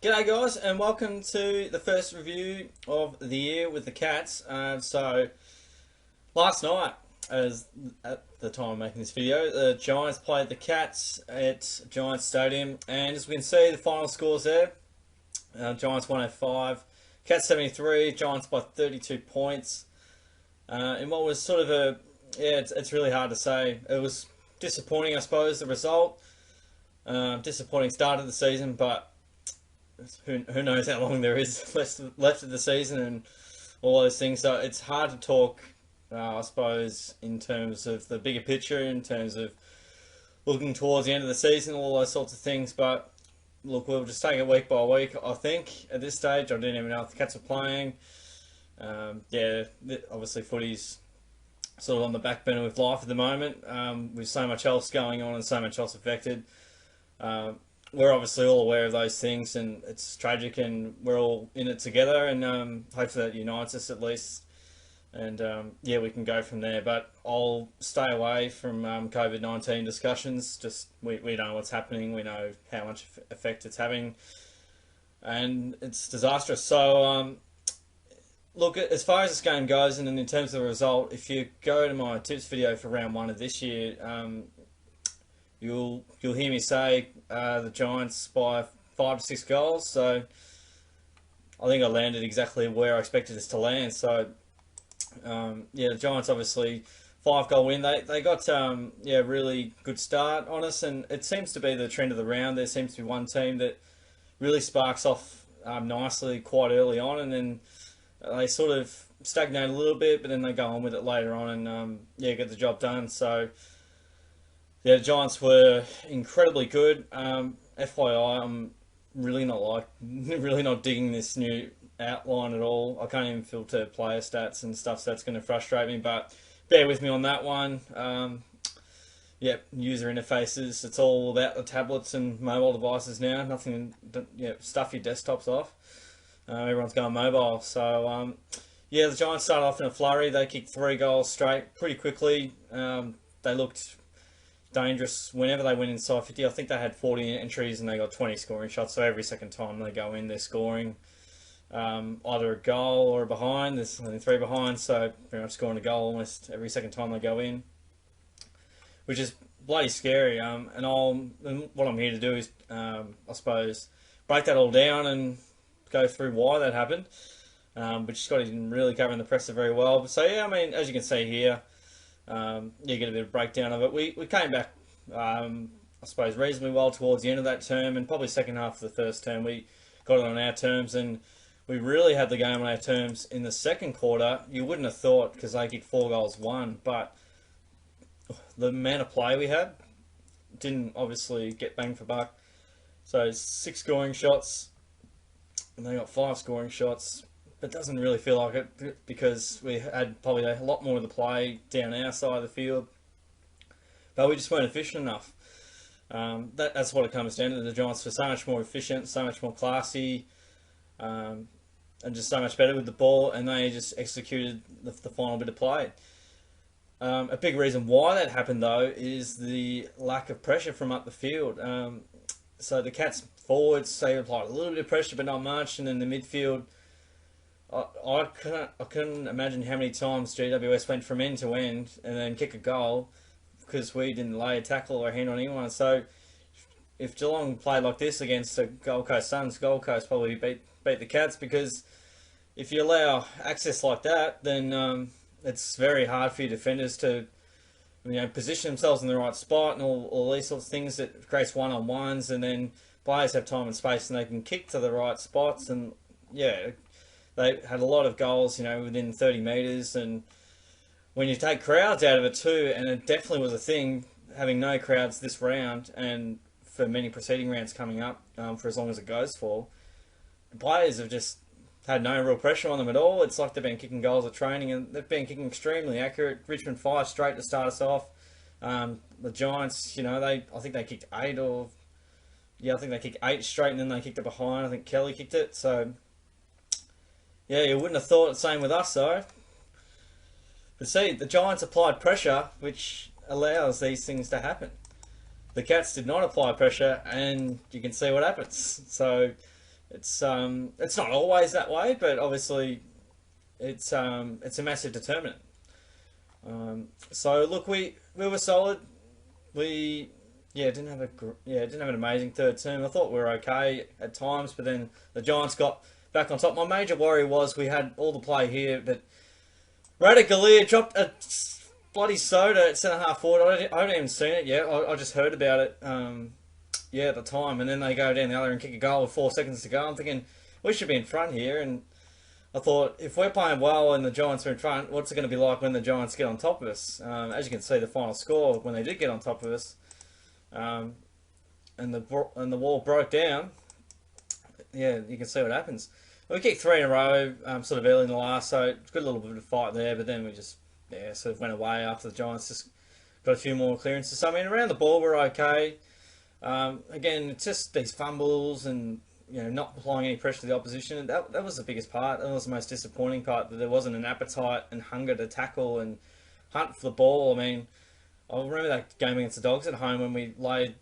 G'day guys, and welcome to the first review of the year with the Cats. So last night, as at the time of making this video, the Giants played the Cats at Giants Stadium, and as we can see, the final scores there: Giants 105, Cats 73, Giants by 32 points. In what was sort of it's really hard to say. It was disappointing, I suppose, the result. Disappointing start of the season, but who knows how long there is left of the season and all those things. So it's hard to talk, I suppose, in terms of the bigger picture, in terms of looking towards the end of the season, all those sorts of things. But look, we'll just take it week by week. I think at this stage, I didn't even know if the Cats were playing. Obviously footy's sort of on the back burner with life at the moment, with so much else going on and so much else affected. We're obviously all aware of those things, and it's tragic, and we're all in it together, and hopefully that unites us at least, and we can go from there. But I'll stay away from COVID-19 discussions. Just we know what's happening, we know how much effect it's having, and it's disastrous. So look, as far as this game goes, and in terms of the result, if you go to my tips video for round 1 of this year, You'll hear me say the Giants by 5 to 6 goals. So I think I landed exactly where I expected this to land. So the Giants obviously 5-goal win. They got really good start on us, and it seems to be the trend of the round. There seems to be one team that really sparks off nicely quite early on, and then they sort of stagnate a little bit, but then they go on with it later on and get the job done. So the Giants were incredibly good. FYI, I'm really not digging this new outline at all. I can't even filter player stats and stuff, so that's going to frustrate me. But bear with me on that one. User interfaces. It's all about the tablets and mobile devices now. Nothing. Stuff your desktops off. Everyone's going mobile. So the Giants started off in a flurry. They kicked 3 goals straight pretty quickly. They looked dangerous whenever they went inside 50. I think they had 40 entries and they got 20 scoring shots. So every second time they go in, they're scoring either a goal or a behind. There's only 3 behind, so pretty much scoring a goal almost every second time they go in, which is bloody scary. And what I'm here to do is, I suppose, break that all down and go through why that happened, which Scotty didn't really cover in the presser very well. But so as you can see here, you get a bit of breakdown of it. We came back, I suppose, reasonably well towards the end of that term, and probably second half of the first term we got it on our terms, and we really had the game on our terms in the second quarter. You wouldn't have thought, because they kicked 4 goals, won, but the amount of play we had didn't obviously get bang for buck. So 6 scoring shots, and they got 5 scoring shots. It doesn't really feel like it, because we had probably a lot more of the play down our side of the field, but we just weren't efficient enough. That's what it comes down to. The Giants were so much more efficient, so much more classy, and just so much better with the ball, and they just executed the final bit of play. A big reason why that happened, though, is the lack of pressure from up the field. So the Cats forwards, they applied a little bit of pressure, but not much, and then the midfield, I couldn't imagine how many times GWS went from end to end and then kick a goal because we didn't lay a tackle or a hand on anyone. So if Geelong played like this against the Gold Coast Suns, Gold Coast probably beat the Cats, because if you allow access like that, then it's very hard for your defenders to position themselves in the right spot and all these sorts of things. That creates one-on-ones, and then players have time and space and they can kick to the right spots, and they had a lot of goals, within 30 metres, and when you take crowds out of it too, and it definitely was a thing, having no crowds this round, and for many preceding rounds coming up, for as long as it goes for, the players have just had no real pressure on them at all. It's like they've been kicking goals at training, and they've been kicking extremely accurate. Richmond 5 straight to start us off. The Giants, I think they kicked 8 straight, and then they kicked it behind. I think Kelly kicked it, so you wouldn't have thought the same with us, though. But see, the Giants applied pressure, which allows these things to happen. The Cats did not apply pressure, and you can see what happens. So it's not always that way, but obviously it's a massive determinant. So look, we were solid. We didn't have an amazing third term. I thought we were okay at times, but then the Giants got back on top. My major worry was we had all the play here, but Radigalia dropped a bloody soda at centre half forward. I haven't even seen it yet. I just heard about it. At the time, and then they go down the other and kick a goal with 4 seconds to go. I'm thinking we should be in front here, and I thought if we're playing well and the Giants are in front, what's it going to be like when the Giants get on top of us? As you can see, the final score when they did get on top of us, and the wall broke down. Yeah, you can see what happens. We kicked 3 in a row, sort of early in the last, so it's got a little bit of a fight there. But then we just sort of went away after the Giants just got a few more clearances. So I mean, around the ball we're okay. Again, it's just these fumbles and not applying any pressure to the opposition. That was the biggest part. That was the most disappointing part, that there wasn't an appetite and hunger to tackle and hunt for the ball. I mean, I remember that game against the Dogs at home when we laid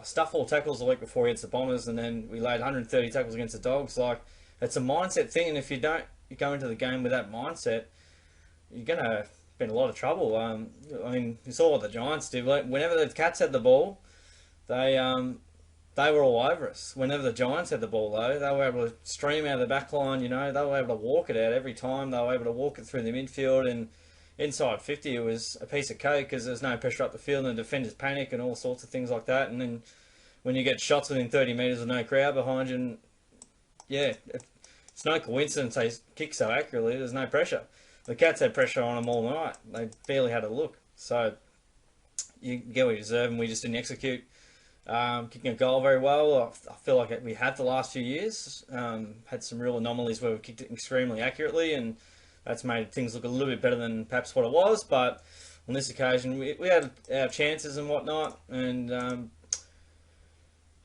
stuff all tackles the week before against the Bombers, and then we laid 130 tackles against the Dogs. Like, it's a mindset thing, and if you don't go into the game with that mindset, you're gonna be in a lot of trouble. I mean, you saw what the Giants did. Whenever the Cats had the ball, they were all over us. Whenever the Giants had the ball, though, they were able to stream out of the back line. They were able to walk it out every time. They were able to walk it through the midfield, and inside 50 it was a piece of cake because there's no pressure up the field and the defenders panic and all sorts of things like that. And then when you get shots within 30 metres with no crowd behind you, and it's no coincidence they kick so accurately. There's no pressure. The Cats had pressure on them all night. They barely had a look. So you get what you deserve, and we just didn't execute. Kicking a goal very well. I feel like we have the last few years. Had some real anomalies where we kicked it extremely accurately, and that's made things look a little bit better than perhaps what it was. But on this occasion, we had our chances and whatnot, and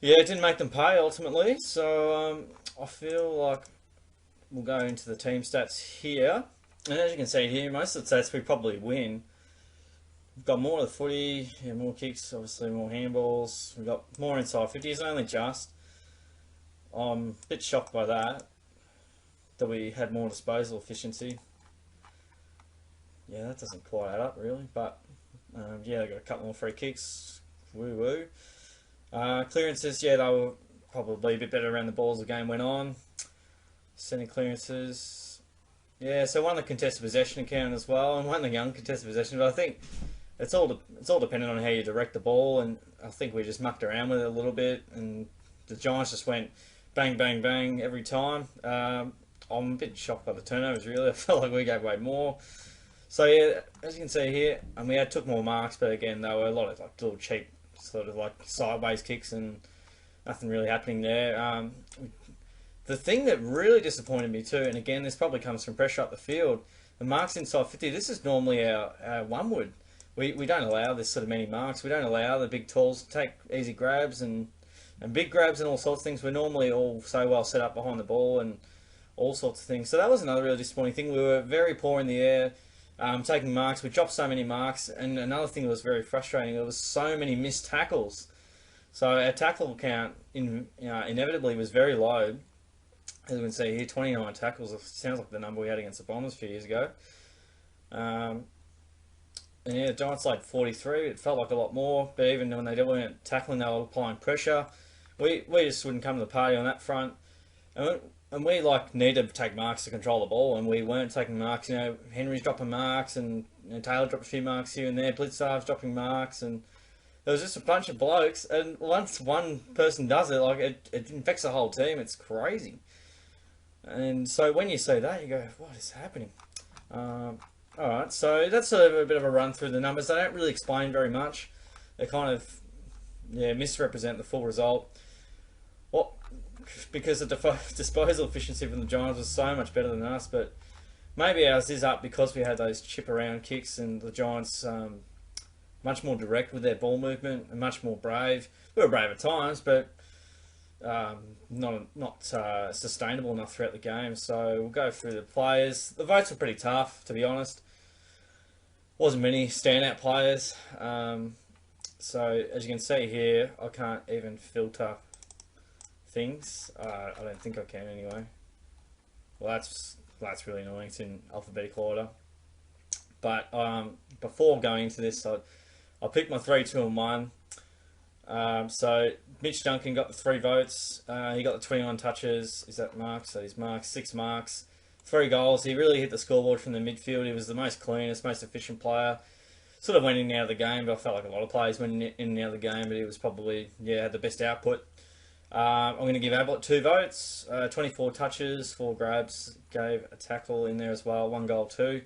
it didn't make them pay ultimately. So I feel like we'll go into the team stats here, and as you can see here, most of the stats we probably win. We've got more of the footy, more kicks, obviously more handballs. We've got more inside 50s, only just. I'm a bit shocked by that we had more disposal efficiency. Yeah, that doesn't quite add up really, but they got a couple more free kicks. Woo-woo. Clearances, they were probably a bit better around the ball as the game went on. Centre clearances. Yeah, so won the contested possession account as well, and won the uncontested possession, but I think it's all dependent on how you direct the ball, and I think we just mucked around with it a little bit, and the Giants just went bang, bang, bang every time. I'm a bit shocked by the turnovers, really. I felt like we gave away more. So yeah, as you can see here, and we took more marks, but again, there were a lot of like little cheap sort of like sideways kicks and nothing really happening there. The thing that really disappointed me too, and again, this probably comes from pressure up the field, the marks inside 50, this is normally our one wood. We don't allow this sort of many marks. We don't allow the big talls to take easy grabs and big grabs and all sorts of things. We're normally all so well set up behind the ball and all sorts of things. So that was another really disappointing thing. We were very poor in the air, taking marks. We dropped so many marks. And another thing that was very frustrating, there was so many missed tackles. So our tackle count inevitably was very low. As we can see here, 29 tackles. It sounds like the number we had against the Bombers a few years ago. And yeah, the Giants laid 43. It felt like a lot more, but even when they weren't tackling, they were applying pressure. We just wouldn't come to the party on that front. And we need to take marks to control the ball, and we weren't taking marks. Henry's dropping marks, and Taylor dropped a few marks here and there. Blitzar's dropping marks, and there was just a bunch of blokes. And once one person does it, it infects the whole team. It's crazy. And so when you see that, you go, what is happening? Alright, so that's a bit of a run through the numbers. They don't really explain very much. They kind of misrepresent the full result. Well, because the disposal efficiency from the Giants was so much better than us, but maybe ours is up because we had those chip around kicks, and the Giants much more direct with their ball movement and much more brave. We were brave at times, but not sustainable enough throughout the game. So we'll go through the players. The votes were pretty tough, to be honest. Wasn't many standout players. So as you can see here, I can't even filter things. I don't think I can anyway. Well, that's really annoying. It's in alphabetical order. But before going into this, I picked my 3, 2, and 1. So Mitch Duncan got the 3 votes. He got the 21 touches. Is that marks? So he's marks, 6 marks, 3 goals. He really hit the scoreboard from the midfield. He was the most cleanest, most efficient player. Sort of went in and out of the game, but I felt like a lot of players went in and out of the game, but he was probably, had the best output. I'm going to give Ablett 2 votes, 24 touches, 4 grabs, gave a tackle in there as well, 1 goal too.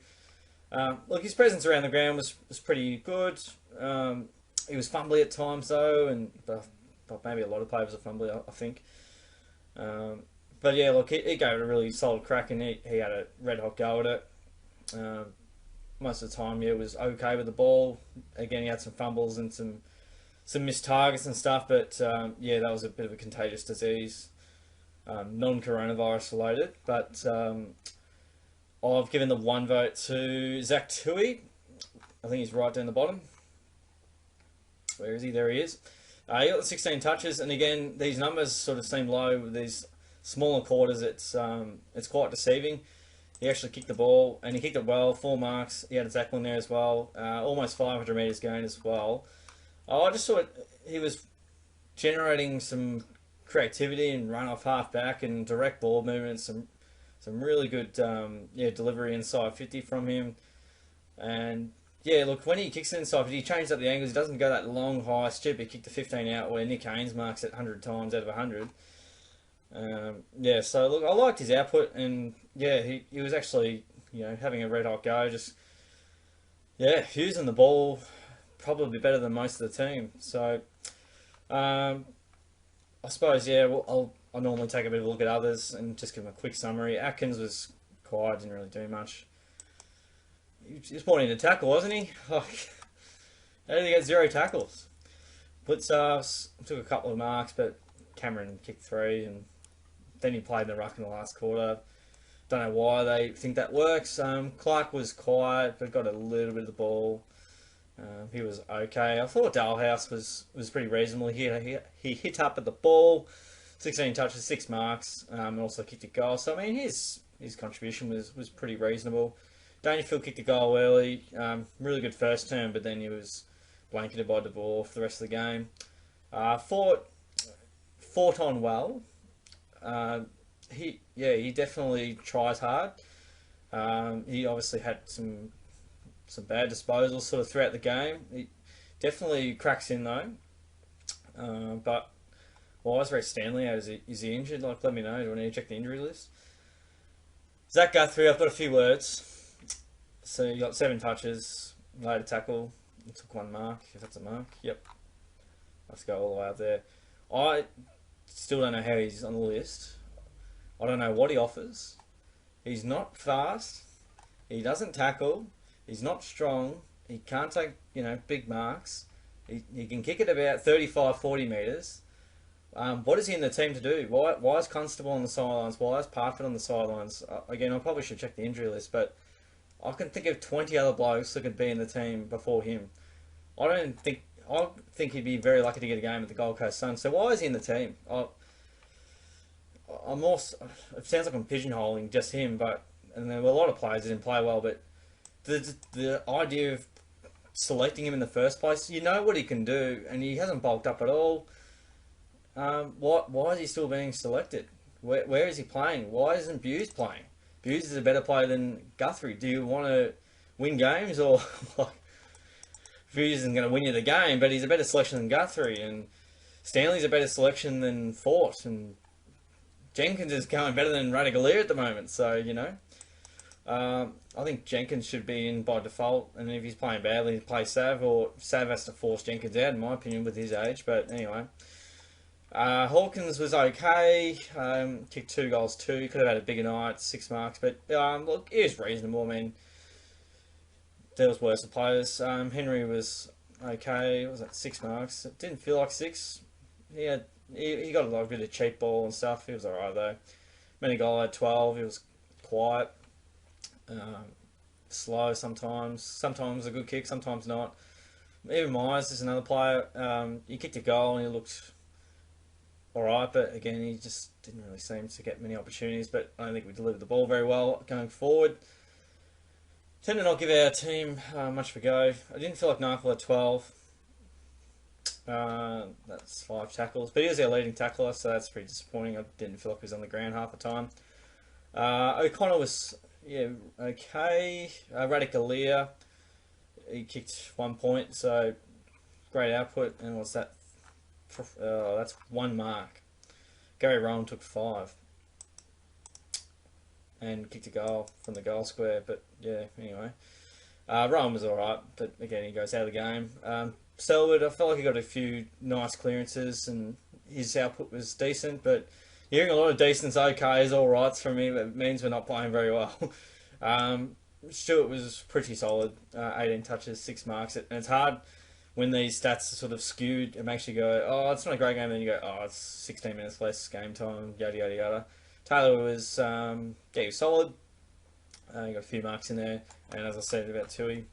Look, his presence around the ground was pretty good. He was fumbly at times though, but maybe a lot of players were fumbly, I think. But yeah, look, he gave it a really solid crack, and he had a red hot go at it. Most of the time, was okay with the ball. Again, he had some fumbles and some missed targets and stuff, but that was a bit of a contagious disease, non-coronavirus related. But I've given the 1 vote to Zach Tui. I think he's right down the bottom. Where is he? There he is. He got the 16 touches, and again, these numbers sort of seem low with these smaller quarters. It's quite deceiving. He actually kicked the ball, and he kicked it well. 4 marks. He had a tackle in there as well. Almost 500 metres gained as well. I just thought he was generating some creativity and run off half back and direct ball movements. Some really good delivery inside 50 from him. And look, when he kicks it inside 50, he changes up the angles. He doesn't go that long, high, stupid kick to 15 out where Nick Haynes marks it 100 times out of 100. So look, I liked his output, and he was actually having a red hot go. Just using the ball probably better than most of the team. So I suppose I'll normally take a bit of a look at others and just give them a quick summary. Atkins was quiet, didn't really do much. He was brought in to tackle, wasn't he? How did he get 0 tackles? Blitzarves took a couple of marks, but Cameron kicked 3, and then he played in the ruck in the last quarter. Don't know why they think that works. Clark was quiet, but got a little bit of the ball. He was okay. I thought Dalhouse was pretty reasonable. He hit up at the ball, 16 touches, 6 marks, and also kicked a goal. So I mean, his contribution was pretty reasonable. Dangerfield kicked a goal early. Really good first term, but then he was blanketed by DeVore for the rest of the game. Fought on well. He definitely tries hard. He obviously had some bad disposals sort of throughout the game. He definitely cracks in though. But why is Ray Stanley out? Is he injured? Like, let me know. Do I need to check the injury list? Zach Guthrie, I've got a few words. So you got 7 touches, laid a tackle, he took 1 mark, if that's a mark. Yep. Let's go all the way up there. I still don't know how he's on the list. I don't know what he offers. He's not fast. He doesn't tackle. He's not strong. He can't take, big marks. He can kick it about 35, 40 metres. What is he in the team to do? Why is Constable on the sidelines? Why is Parfitt on the sidelines? Again, I probably should check the injury list, but I can think of 20 other blokes that could be in the team before him. I think he'd be very lucky to get a game at the Gold Coast Suns. So why is he in the team? I'm also, it sounds like I'm pigeonholing just him, and there were a lot of players that didn't play well, but the idea of selecting him in the first place, you know what he can do, and he hasn't bulked up at all. Why is he still being selected? Where is he playing? Why isn't Buse playing? Buse is a better player than Guthrie. Do you want to win games, or Buse isn't going to win you the game, but he's a better selection than Guthrie, and Stanley's a better selection than Fort, and Jenkins is going better than Radagalier at the moment. So I think Jenkins should be in by default, and if he's playing badly, he play Sav, or Sav has to force Jenkins out, in my opinion, with his age. But anyway. Hawkins was okay, kicked 2 goals too, could have had a bigger night, 6 marks, but look, it was reasonable. I mean, there was worse players. Henry was okay, what was that, 6 marks? It didn't feel like 6. He got a bit of cheap ball and stuff, he was alright though. Menegola had 12, he was quiet, slow sometimes a good kick, sometimes not. Even Myers is another player, he kicked a goal and he looked alright, but again, he just didn't really seem to get many opportunities. But I don't think we delivered the ball very well going forward. Tend to not give our team much of a go. I didn't feel like Narkle had 12. That's 5 tackles, but he was our leading tackler, so that's pretty disappointing. I didn't feel like he was on the ground half the time. O'Connor was okay. Radicalia, he kicked 1 point, so great output. And what's that? That's 1 mark. Gary Rowan took 5 and kicked a goal from the goal square. But yeah, anyway, Rowan was alright, but again, he goes out of the game. Selwood, I felt like he got a few nice clearances and his output was decent, but hearing a lot of decent's okay is all rights from me, but it means we're not playing very well. Stewart was pretty solid, 18 touches, 6 marks, and it's hard when these stats are sort of skewed. It makes you go, oh, it's not a great game, and then you go, oh, it's 16 minutes less game time, yada yada yada. Taylor was, he was solid. He got a few marks in there, and as I said about Tui,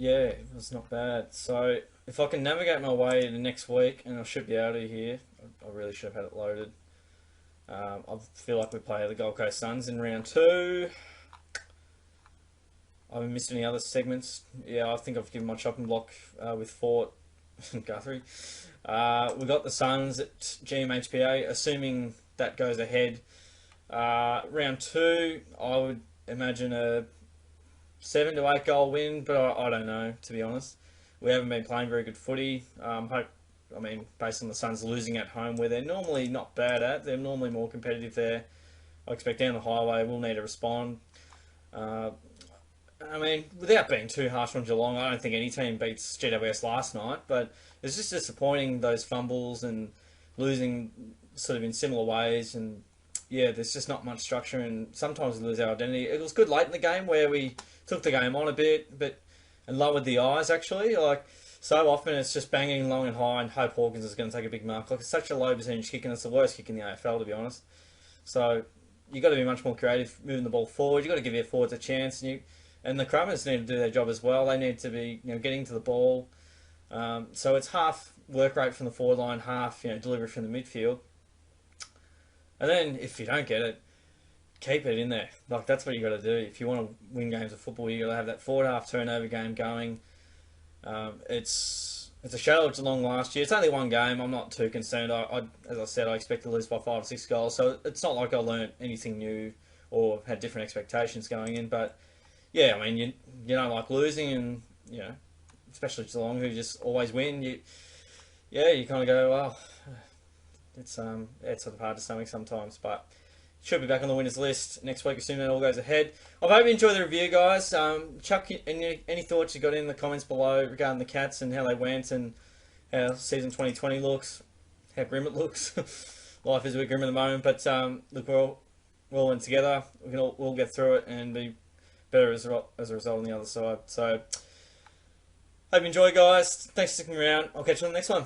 yeah, it was not bad. So if I can navigate my way to next week, and I should be out of here, I really should have had it loaded. I feel like we play the Gold Coast Suns in round 2. I haven't missed any other segments. Yeah, I think I've given my chopping block with Fort and Guthrie. We got the Suns at GMHPA, assuming that goes ahead. Round 2, I would imagine a 7 to 8 goal win, but I don't know, to be honest. We haven't been playing very good footy. Based on the Suns losing at home, where they're normally not bad at, they're normally more competitive there. I expect down the highway we'll need to respond. Without being too harsh on Geelong, I don't think any team beats GWS last night, but it's just disappointing, those fumbles and losing sort of in similar ways, and yeah, there's just not much structure, and sometimes we lose our identity. It was good late in the game where we took the game on a bit, and lowered the eyes actually. Like, so often it's just banging long and high, and hope Hawkins is going to take a big mark. Like, it's such a low percentage kick, and it's the worst kick in the AFL, to be honest. So you got to be much more creative moving the ball forward. You got to give your forwards a chance, and the Crummers need to do their job as well. They need to be getting to the ball. So it's half work rate from the forward line, half delivery from the midfield. And then if you don't get it, keep it in there. Like, that's what you got to do if you want to win games of football. You got to have that forward half turnover game going. It's a shadow of Geelong last year. It's only 1 game. I'm not too concerned. As I said, I expect to lose by 5 or 6 goals. So it's not like I learnt anything new or had different expectations going in. But yeah, you don't like losing, and especially Geelong, who just always win. You kind of go, well, it's sort of hard to stomach sometimes, but should be back on the winners list next week, assuming it all goes ahead. I hope you enjoy the review, guys. Chuck any thoughts you got in the comments below regarding the Cats and how they went, and how season 2020 looks, how grim it looks. Life is a bit grim at the moment, but look, we're all in together. We'll get through it and be better as a result on the other side. So hope you enjoy, guys. Thanks for sticking around. I'll catch you on the next one.